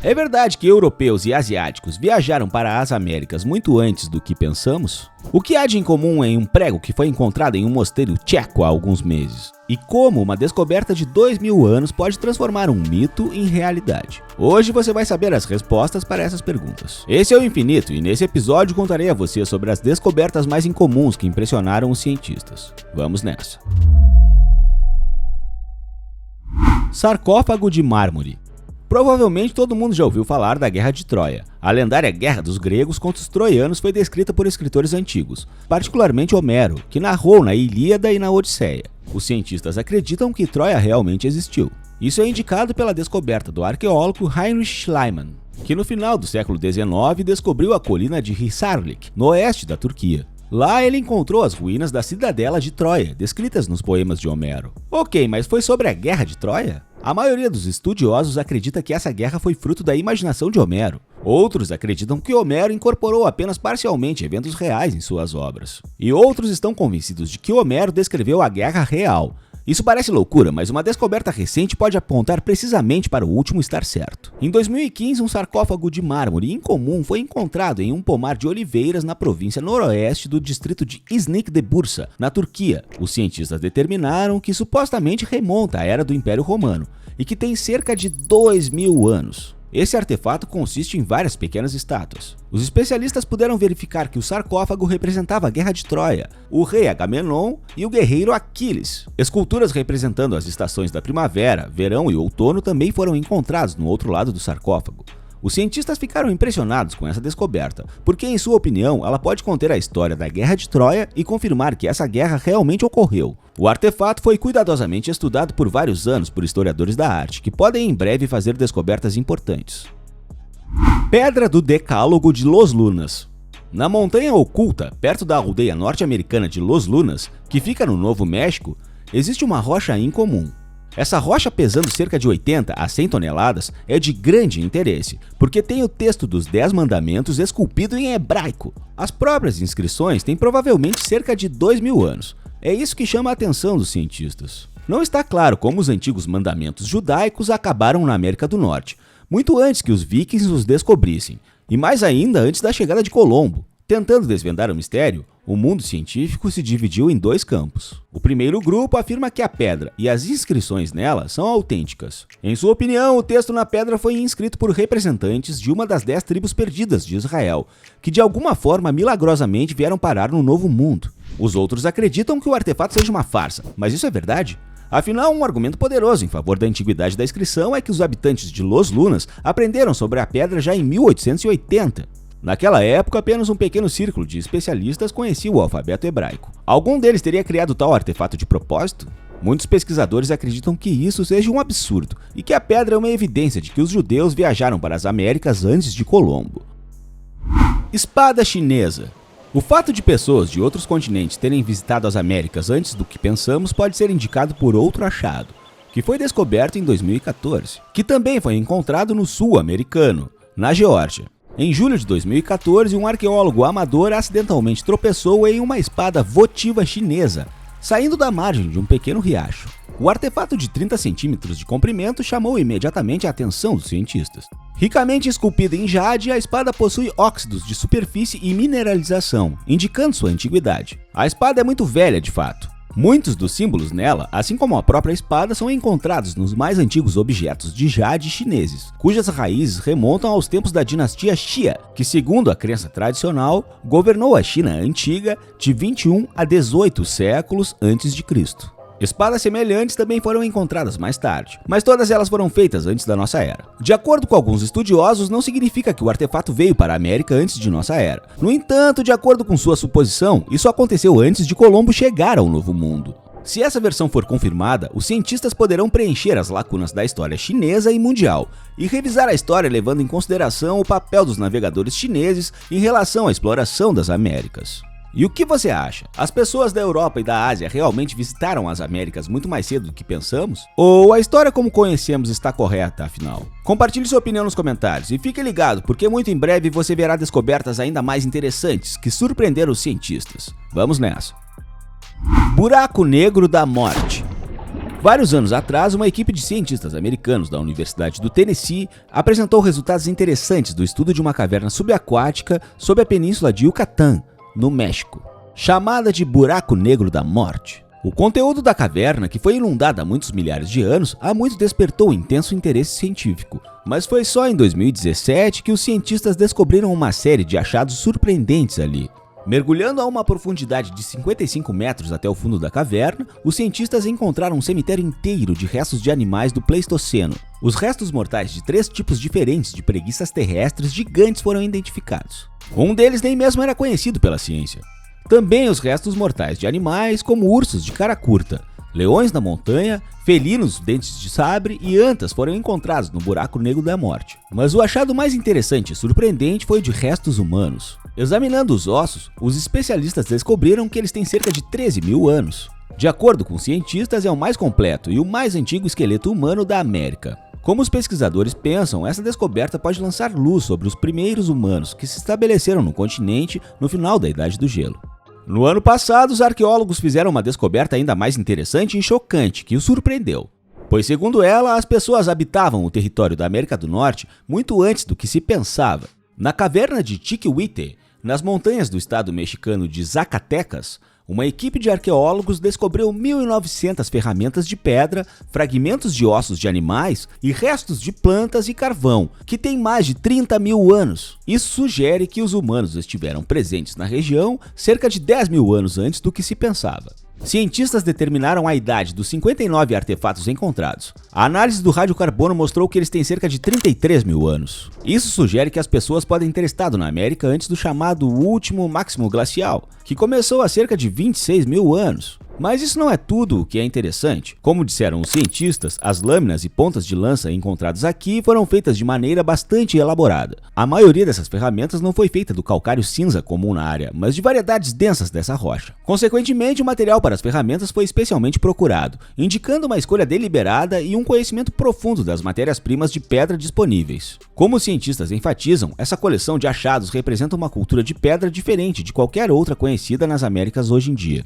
É verdade que europeus e asiáticos viajaram para as Américas muito antes do que pensamos? O que há de incomum em um prego que foi encontrado em um mosteiro tcheco há alguns meses? E como uma descoberta de 2000 anos pode transformar um mito em realidade? Hoje você vai saber as respostas para essas perguntas. Esse é o Infinito e nesse episódio contarei a você sobre as descobertas mais incomuns que impressionaram os cientistas. Vamos nessa! Sarcófago de mármore. Provavelmente todo mundo já ouviu falar da Guerra de Troia. A lendária guerra dos gregos contra os troianos foi descrita por escritores antigos, particularmente Homero, que narrou na Ilíada e na Odisseia. Os cientistas acreditam que Troia realmente existiu. Isso é indicado pela descoberta do arqueólogo Heinrich Schliemann, que no final do século XIX descobriu a colina de Hisarlik, no oeste da Turquia. Lá ele encontrou as ruínas da cidadela de Troia, descritas nos poemas de Homero. Ok, mas foi sobre a Guerra de Troia? A maioria dos estudiosos acredita que essa guerra foi fruto da imaginação de Homero. Outros acreditam que Homero incorporou apenas parcialmente eventos reais em suas obras. E outros estão convencidos de que Homero descreveu a guerra real. Isso parece loucura, mas uma descoberta recente pode apontar precisamente para o último estar certo. Em 2015, um sarcófago de mármore incomum foi encontrado em um pomar de oliveiras na província noroeste do distrito de İznik de Bursa, na Turquia. Os cientistas determinaram que supostamente remonta à era do Império Romano e que tem cerca de 2000 anos. Esse artefato consiste em várias pequenas estátuas. Os especialistas puderam verificar que o sarcófago representava a Guerra de Troia, o rei Agamenon e o guerreiro Aquiles. Esculturas representando as estações da primavera, verão e outono também foram encontradas no outro lado do sarcófago. Os cientistas ficaram impressionados com essa descoberta, porque em sua opinião ela pode conter a história da Guerra de Troia e confirmar que essa guerra realmente ocorreu. O artefato foi cuidadosamente estudado por vários anos por historiadores da arte, que podem em breve fazer descobertas importantes. Pedra do Decálogo de Los Lunas. Na montanha oculta, perto da aldeia norte-americana de Los Lunas, que fica no Novo México, existe uma rocha incomum. Essa rocha, pesando cerca de 80 a 100 toneladas, é de grande interesse, porque tem o texto dos 10 mandamentos esculpido em hebraico. As próprias inscrições têm provavelmente cerca de 2000 anos. É isso que chama a atenção dos cientistas. Não está claro como os antigos mandamentos judaicos acabaram na América do Norte, muito antes que os vikings os descobrissem, e mais ainda antes da chegada de Colombo. Tentando desvendar o mistério, o mundo científico se dividiu em dois campos. O primeiro grupo afirma que a pedra e as inscrições nela são autênticas. Em sua opinião, o texto na pedra foi inscrito por representantes de uma das 10 tribos perdidas de Israel, que de alguma forma milagrosamente vieram parar no Novo Mundo. Os outros acreditam que o artefato seja uma farsa, mas isso é verdade? Afinal, um argumento poderoso em favor da antiguidade da inscrição é que os habitantes de Los Lunas aprenderam sobre a pedra já em 1880. Naquela época, apenas um pequeno círculo de especialistas conhecia o alfabeto hebraico. Algum deles teria criado tal artefato de propósito? Muitos pesquisadores acreditam que isso seja um absurdo e que a pedra é uma evidência de que os judeus viajaram para as Américas antes de Colombo. Espada chinesa. O fato de pessoas de outros continentes terem visitado as Américas antes do que pensamos pode ser indicado por outro achado, que foi descoberto em 2014, que também foi encontrado no sul americano, na Geórgia. Em julho de 2014, um arqueólogo amador acidentalmente tropeçou em uma espada votiva chinesa, saindo da margem de um pequeno riacho. O artefato de 30 centímetros de comprimento chamou imediatamente a atenção dos cientistas. Ricamente esculpida em jade, a espada possui óxidos de superfície e mineralização, indicando sua antiguidade. A espada é muito velha de fato. Muitos dos símbolos nela, assim como a própria espada, são encontrados nos mais antigos objetos de jade chineses, cujas raízes remontam aos tempos da dinastia Xia, que, segundo a crença tradicional, governou a China antiga de 21 a 18 séculos antes de Cristo. Espadas semelhantes também foram encontradas mais tarde, mas todas elas foram feitas antes da nossa era. De acordo com alguns estudiosos, não significa que o artefato veio para a América antes de nossa era. No entanto, de acordo com sua suposição, isso aconteceu antes de Colombo chegar ao Novo Mundo. Se essa versão for confirmada, os cientistas poderão preencher as lacunas da história chinesa e mundial, e revisar a história levando em consideração o papel dos navegadores chineses em relação à exploração das Américas. E o que você acha? As pessoas da Europa e da Ásia realmente visitaram as Américas muito mais cedo do que pensamos? Ou a história como conhecemos está correta, afinal? Compartilhe sua opinião nos comentários e fique ligado, porque muito em breve você verá descobertas ainda mais interessantes que surpreenderam os cientistas. Vamos nessa! Buraco Negro da Morte. Vários anos atrás, uma equipe de cientistas americanos da Universidade do Tennessee apresentou resultados interessantes do estudo de uma caverna subaquática sob a península de Yucatán, no México, chamada de Buraco Negro da Morte. O conteúdo da caverna, que foi inundada há muitos milhares de anos, há muito despertou intenso interesse científico, mas foi só em 2017 que os cientistas descobriram uma série de achados surpreendentes ali. Mergulhando a uma profundidade de 55 metros até o fundo da caverna, os cientistas encontraram um cemitério inteiro de restos de animais do Pleistoceno. Os restos mortais de 3 tipos diferentes de preguiças terrestres gigantes foram identificados. Um deles nem mesmo era conhecido pela ciência. Também os restos mortais de animais como ursos de cara curta, leões da montanha, felinos dentes de sabre e antas foram encontrados no Buraco Negro da Morte. Mas o achado mais interessante e surpreendente foi o de restos humanos. Examinando os ossos, os especialistas descobriram que eles têm cerca de 13 mil anos. De acordo com os cientistas, é o mais completo e o mais antigo esqueleto humano da América. Como os pesquisadores pensam, essa descoberta pode lançar luz sobre os primeiros humanos que se estabeleceram no continente no final da Idade do Gelo. No ano passado, os arqueólogos fizeram uma descoberta ainda mais interessante e chocante que os surpreendeu. Pois, segundo ela, as pessoas habitavam o território da América do Norte muito antes do que se pensava. Na caverna de Chiquihuite, nas montanhas do estado mexicano de Zacatecas, uma equipe de arqueólogos descobriu 1.900 ferramentas de pedra, fragmentos de ossos de animais e restos de plantas e carvão, que têm mais de 30 mil anos. Isso sugere que os humanos estiveram presentes na região cerca de 10 mil anos antes do que se pensava. Cientistas determinaram a idade dos 59 artefatos encontrados. A análise do radiocarbono mostrou que eles têm cerca de 33 mil anos. Isso sugere que as pessoas podem ter estado na América antes do chamado último máximo glacial, que começou há cerca de 26 mil anos. Mas isso não é tudo o que é interessante. Como disseram os cientistas, as lâminas e pontas de lança encontradas aqui foram feitas de maneira bastante elaborada. A maioria dessas ferramentas não foi feita do calcário cinza comum na área, mas de variedades densas dessa rocha. Consequentemente, o material para as ferramentas foi especialmente procurado, indicando uma escolha deliberada e um conhecimento profundo das matérias-primas de pedra disponíveis. Como os cientistas enfatizam, essa coleção de achados representa uma cultura de pedra diferente de qualquer outra conhecida nas Américas hoje em dia.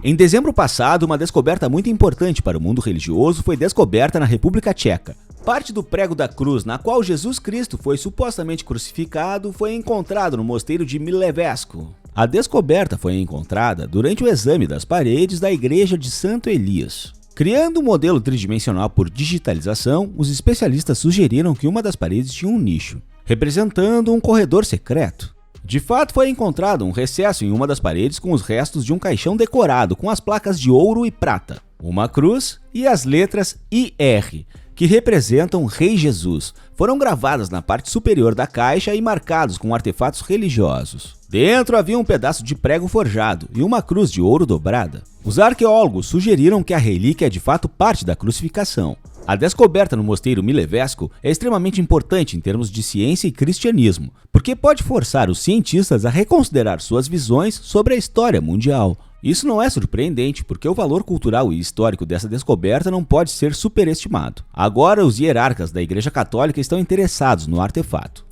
Em dezembro passado, uma descoberta muito importante para o mundo religioso foi descoberta na República Tcheca. Parte do prego da cruz na qual Jesus Cristo foi supostamente crucificado foi encontrado no mosteiro de Milevesco. A descoberta foi encontrada durante o exame das paredes da igreja de Santo Elias. Criando um modelo tridimensional por digitalização, os especialistas sugeriram que uma das paredes tinha um nicho, representando um corredor secreto. De fato, foi encontrado um recesso em uma das paredes com os restos de um caixão decorado com as placas de ouro e prata, uma cruz e as letras IR, que representam Rei Jesus, foram gravadas na parte superior da caixa e marcados com artefatos religiosos. Dentro havia um pedaço de prego forjado e uma cruz de ouro dobrada. Os arqueólogos sugeriram que a relíquia é de fato parte da crucificação. A descoberta no mosteiro Milevesco é extremamente importante em termos de ciência e cristianismo, porque pode forçar os cientistas a reconsiderar suas visões sobre a história mundial. Isso não é surpreendente, porque o valor cultural e histórico dessa descoberta não pode ser superestimado. Agora, os hierarcas da Igreja Católica estão interessados no artefato.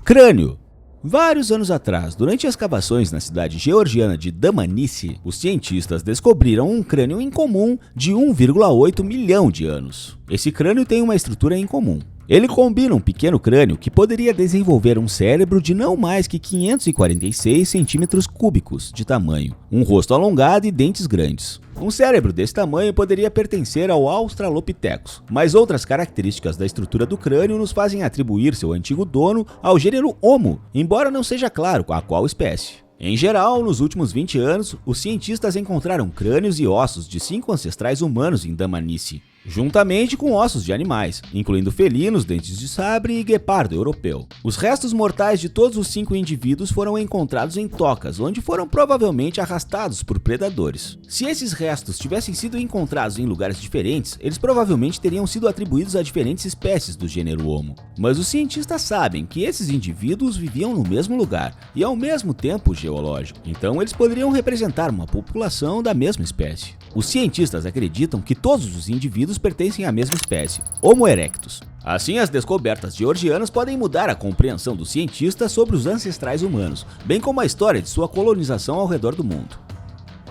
Crânio. Vários anos atrás, durante escavações na cidade georgiana de Dmanisi, os cientistas descobriram um crânio incomum de 1,8 milhão de anos. Esse crânio tem uma estrutura incomum. Ele combina um pequeno crânio que poderia desenvolver um cérebro de não mais que 546 centímetros cúbicos de tamanho, um rosto alongado e dentes grandes. Um cérebro desse tamanho poderia pertencer ao Australopithecus, mas outras características da estrutura do crânio nos fazem atribuir seu antigo dono ao gênero Homo, embora não seja claro a qual espécie. Em geral, nos últimos 20 anos, os cientistas encontraram crânios e ossos de 5 ancestrais humanos em Dmanisi, juntamente com ossos de animais, incluindo felinos, dentes de sabre e guepardo europeu. Os restos mortais de todos os 5 indivíduos foram encontrados em tocas, onde foram provavelmente arrastados por predadores. Se esses restos tivessem sido encontrados em lugares diferentes, eles provavelmente teriam sido atribuídos a diferentes espécies do gênero Homo. Mas os cientistas sabem que esses indivíduos viviam no mesmo lugar e ao mesmo tempo geológico, então eles poderiam representar uma população da mesma espécie. Os cientistas acreditam que todos os indivíduos pertencem à mesma espécie, Homo erectus. Assim, as descobertas georgianas podem mudar a compreensão dos cientistas sobre os ancestrais humanos, bem como a história de sua colonização ao redor do mundo.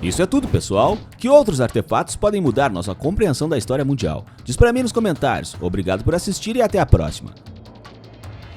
Isso é tudo, pessoal. Que outros artefatos podem mudar nossa compreensão da história mundial? Diz pra mim nos comentários. Obrigado por assistir e até a próxima.